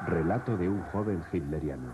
Relato de un joven hitleriano.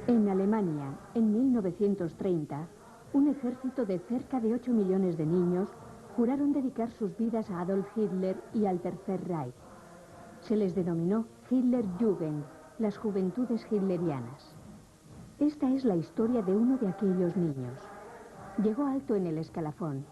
En Alemania, en 1930, un ejército de cerca de 8 millones de niños juraron dedicar sus vidas a Adolf Hitler y al Tercer Reich. Se les denominó Hitlerjugend, las juventudes hitlerianas. Esta es la historia de uno de aquellos niños. Llegó alto en el escalafón,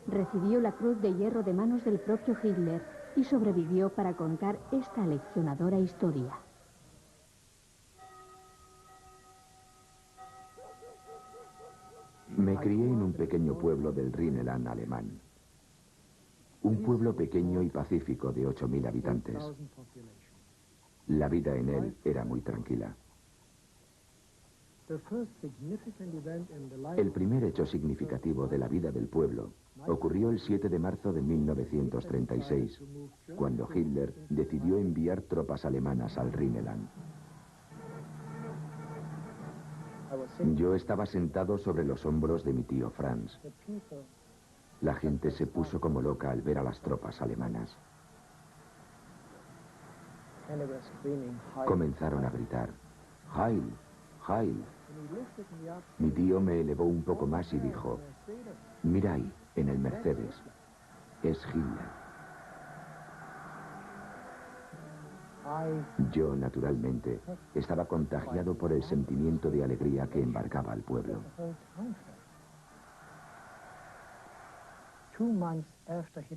recibió la Cruz de Hierro de manos del propio Hitler y sobrevivió para contar esta aleccionadora historia. Me crié en un pequeño pueblo del Rhineland alemán. Un pueblo pequeño y pacífico de 8.000 habitantes. La vida en él era muy tranquila. El primer hecho significativo de la vida del pueblo ocurrió el 7 de marzo de 1936, cuando Hitler decidió enviar tropas alemanas al Rhineland. Yo estaba sentado sobre los hombros de mi tío Franz. La gente se puso como loca al ver a las tropas alemanas. Comenzaron a gritar, ¡Heil! ¡Heil! Mi tío me elevó un poco más y dijo, mira ahí, en el Mercedes, es Hitler. Yo, naturalmente, estaba contagiado por el sentimiento de alegría que embargaba al pueblo.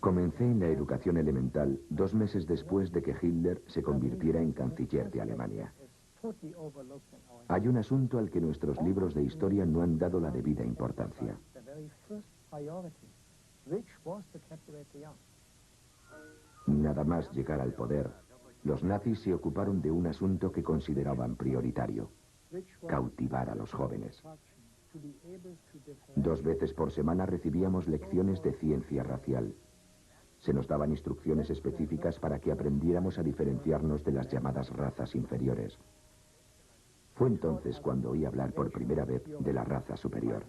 Comencé en la educación elemental 2 meses después de que Hitler se convirtiera en canciller de Alemania. Hay un asunto al que nuestros libros de historia no han dado la debida importancia. Nada más llegar al poder, los nazis se ocuparon de un asunto que consideraban prioritario: cautivar a los jóvenes. 2 veces por semana recibíamos lecciones de ciencia racial. Se nos daban instrucciones específicas para que aprendiéramos a diferenciarnos de las llamadas razas inferiores. Fue entonces cuando oí hablar por primera vez de la raza superior.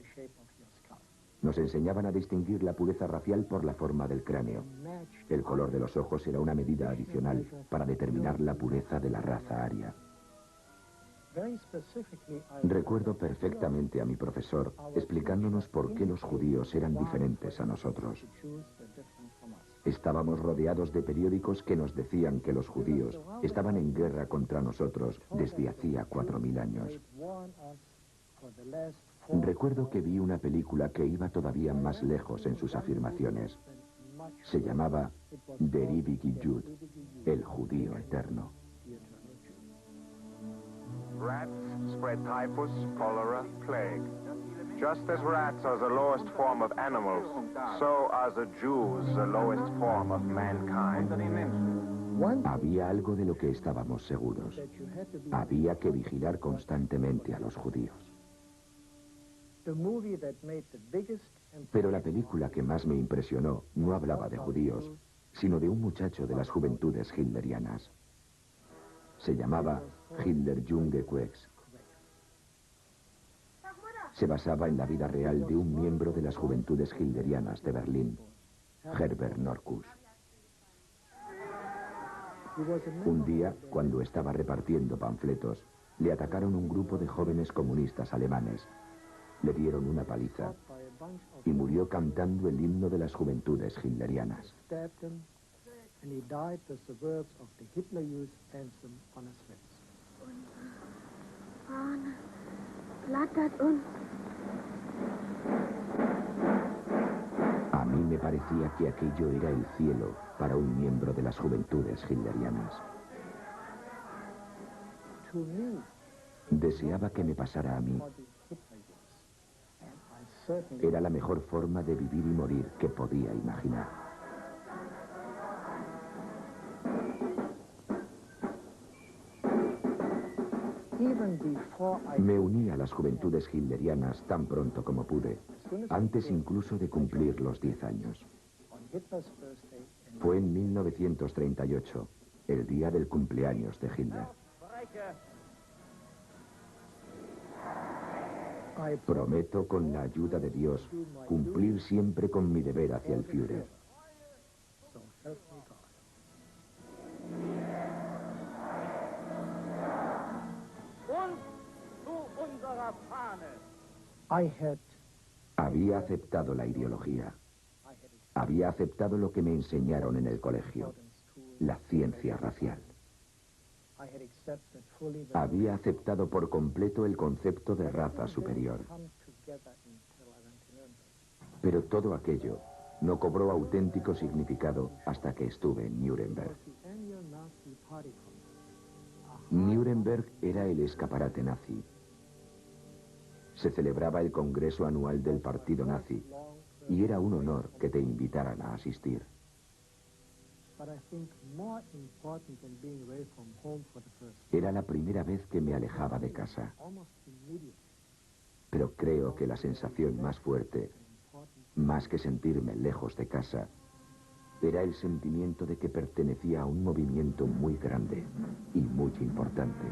Nos enseñaban a distinguir la pureza racial por la forma del cráneo. El color de los ojos era una medida adicional para determinar la pureza de la raza aria. Recuerdo perfectamente a mi profesor explicándonos por qué los judíos eran diferentes a nosotros. Estábamos rodeados de periódicos que nos decían que los judíos estaban en guerra contra nosotros desde hacía 4.000 años. Recuerdo que vi una película que iba todavía más lejos en sus afirmaciones. Se llamaba Der ewige Jud, el judío eterno. Rats spread typhus, cholera, plague. Just as rats are the lowest form of animals, so are the Jews the lowest form of mankind. Había algo de lo que estábamos seguros. Había que vigilar constantemente a los judíos. Pero la película que más me impresionó no hablaba de judíos, sino de un muchacho de las juventudes hitlerianas. Se llamaba Hitlerjunge-Quecks. Se basaba en la vida real de un miembro de las juventudes hitlerianas de Berlín, Herbert Norkus. Un día, cuando estaba repartiendo panfletos, le atacaron un grupo de jóvenes comunistas alemanes. Le dieron una paliza y murió cantando el himno de las juventudes hitlerianas. A mí me parecía que aquello era el cielo para un miembro de las juventudes hitlerianas. Deseaba que me pasara a mí. Era la mejor forma de vivir y morir que podía imaginar. Me uní a las juventudes hitlerianas tan pronto como pude, antes incluso de cumplir los 10 años. Fue en 1938, el día del cumpleaños de Hitler. Prometo, con la ayuda de Dios, cumplir siempre con mi deber hacia el Führer. Había aceptado la ideología. Había aceptado lo que me enseñaron en el colegio, la ciencia racial. Había aceptado por completo el concepto de raza superior. Pero todo aquello no cobró auténtico significado hasta que estuve en Nuremberg. Nuremberg era el escaparate nazi. Se celebraba el congreso anual del partido nazi y era un honor que te invitaran a asistir. Era la primera vez que me alejaba de casa. Pero creo que la sensación más fuerte, más que sentirme lejos de casa, era el sentimiento de que pertenecía a un movimiento muy grande y muy importante.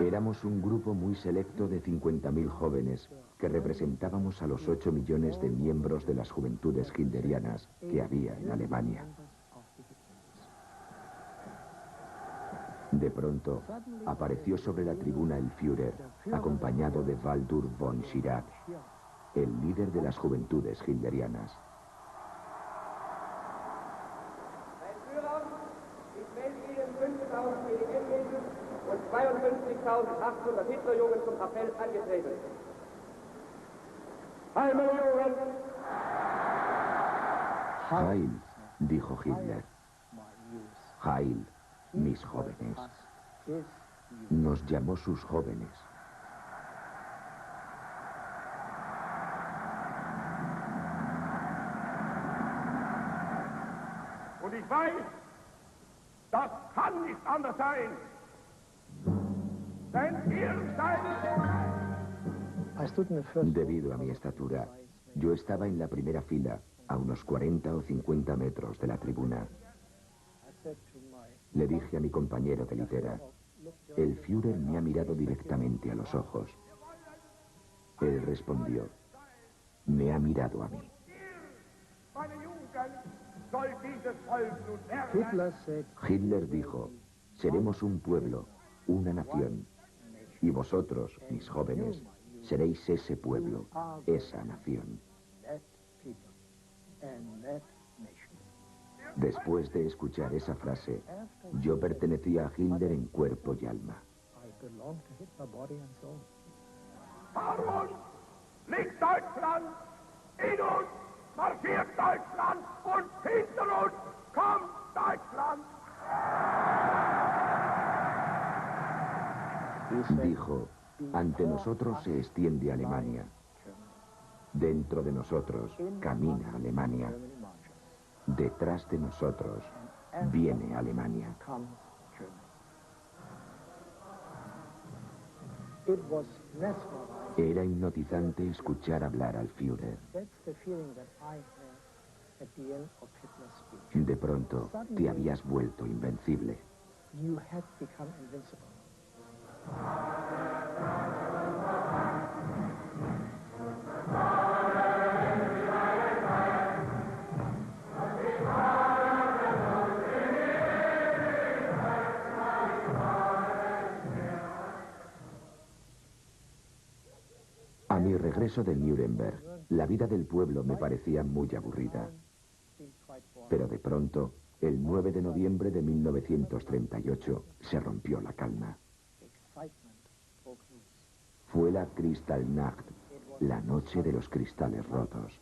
Éramos un grupo muy selecto de 50.000 jóvenes que representábamos a los 8 millones de miembros de las juventudes hitlerianas que había en Alemania. De pronto, apareció sobre la tribuna el Führer, acompañado de Waldur von Schirach, el líder de las juventudes hitlerianas. Heil, dijo Hitler. Heil, mis jóvenes. Nos llamó sus jóvenes. Und ich weiß, das kann nicht anders sein. Denn ihr seid... Debido a mi estatura, yo estaba en la primera fila, a unos 40 o 50 metros de la tribuna. Le dije a mi compañero de litera, el Führer me ha mirado directamente a los ojos. Él respondió, me ha mirado a mí. Hitler dijo, seremos un pueblo, una nación, y vosotros, mis jóvenes, seréis ese pueblo, esa nación. Después de escuchar esa frase, yo pertenecía a Hitler en cuerpo y alma. Vor uns liegt Deutschland, in uns marschiert Deutschland und hinter uns kommt Deutschland. Dijo, ante nosotros se extiende Alemania. Dentro de nosotros camina Alemania. Detrás de nosotros viene Alemania. Era hipnotizante escuchar hablar al Führer. De pronto, te habías vuelto invencible. A mi regreso de Nuremberg, la vida del pueblo me parecía muy aburrida. Pero de pronto, el 9 de noviembre de 1938, se rompió la calma. Fue la Kristallnacht, la noche de los cristales rotos.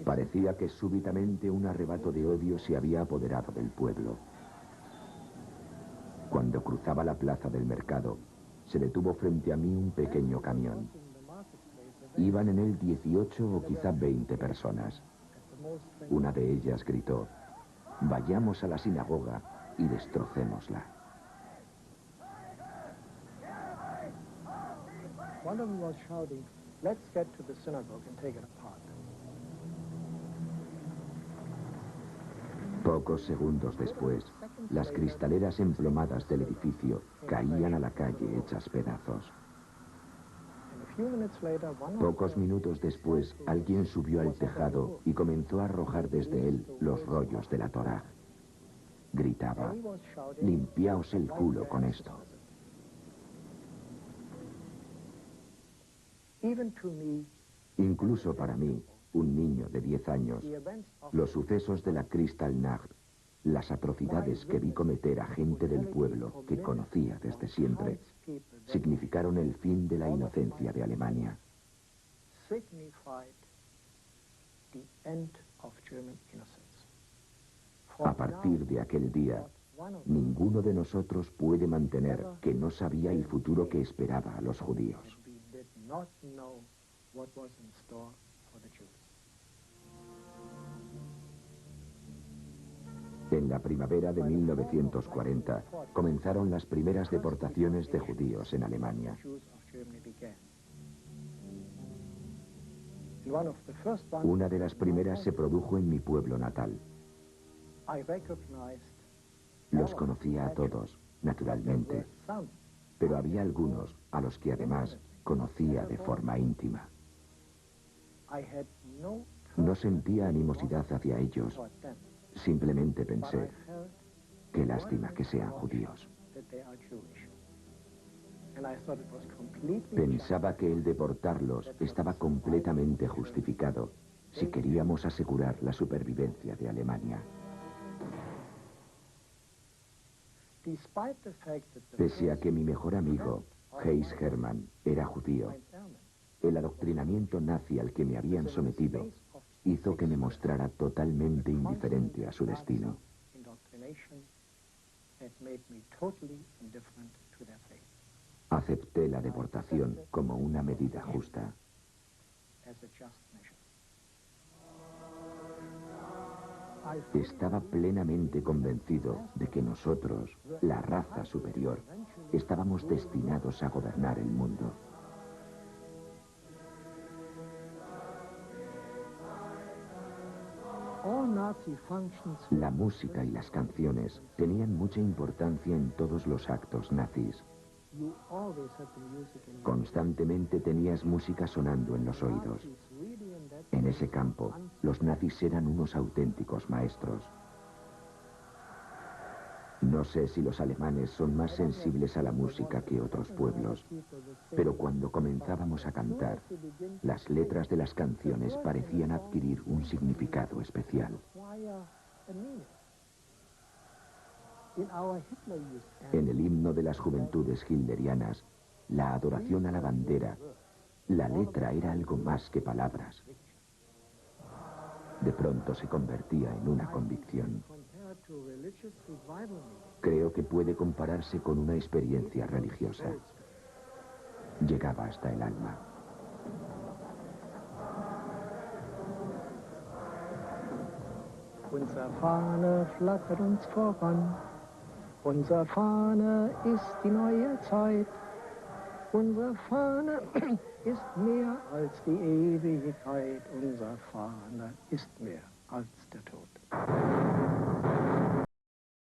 Parecía que súbitamente un arrebato de odio se había apoderado del pueblo. Cuando cruzaba la plaza del mercado, se detuvo frente a mí un pequeño camión. Iban en él 18 o quizá 20 personas. Una de ellas gritó, vayamos a la sinagoga y destrocémosla. One of them was shouting, let's get to the synagogue and take it apart. Pocos segundos después, las cristaleras emplomadas del edificio caían a la calle hechas pedazos. Pocos minutos después, alguien subió al tejado y comenzó a arrojar desde él los rollos de la Torá. Gritaba: «Limpiaos el culo con esto». Incluso para mí, un niño de 10 años, los sucesos de la Kristallnacht, las atrocidades que vi cometer a gente del pueblo que conocía desde siempre, significaron el fin de la inocencia de Alemania. A partir de aquel día, ninguno de nosotros puede mantener que no sabía el futuro que esperaba a los judíos. En la primavera de 1940 comenzaron las primeras deportaciones de judíos en Alemania. Una de las primeras se produjo en mi pueblo natal. Los conocía a todos, naturalmente, pero había algunos a los que además conocía de forma íntima. No sentía animosidad hacia ellos. Simplemente pensé, qué lástima que sean judíos. Pensaba que el deportarlos estaba completamente justificado si queríamos asegurar la supervivencia de Alemania. Pese a que mi mejor amigo, Heinz Hermann, era judío, el adoctrinamiento nazi al que me habían sometido hizo que me mostrara totalmente indiferente a su destino. Acepté la deportación como una medida justa. Estaba plenamente convencido de que nosotros, la raza superior, estábamos destinados a gobernar el mundo. La música y las canciones tenían mucha importancia en todos los actos nazis. Constantemente tenías música sonando en los oídos. En ese campo, los nazis eran unos auténticos maestros. No sé si los alemanes son más sensibles a la música que otros pueblos, pero cuando comenzábamos a cantar, las letras de las canciones parecían adquirir un significado especial. En el himno de las juventudes hitlerianas, la adoración a la bandera, la letra era algo más que palabras. De pronto se convertía en una convicción. Creo que puede compararse con una experiencia religiosa. Llegaba hasta el alma. Unsere Fahne flattert uns voran. Unsere Fahne ist die neue Zeit. Unsere Fahne ist mehr als die Ewigkeit. Unsere Fahne ist mehr als der Tod.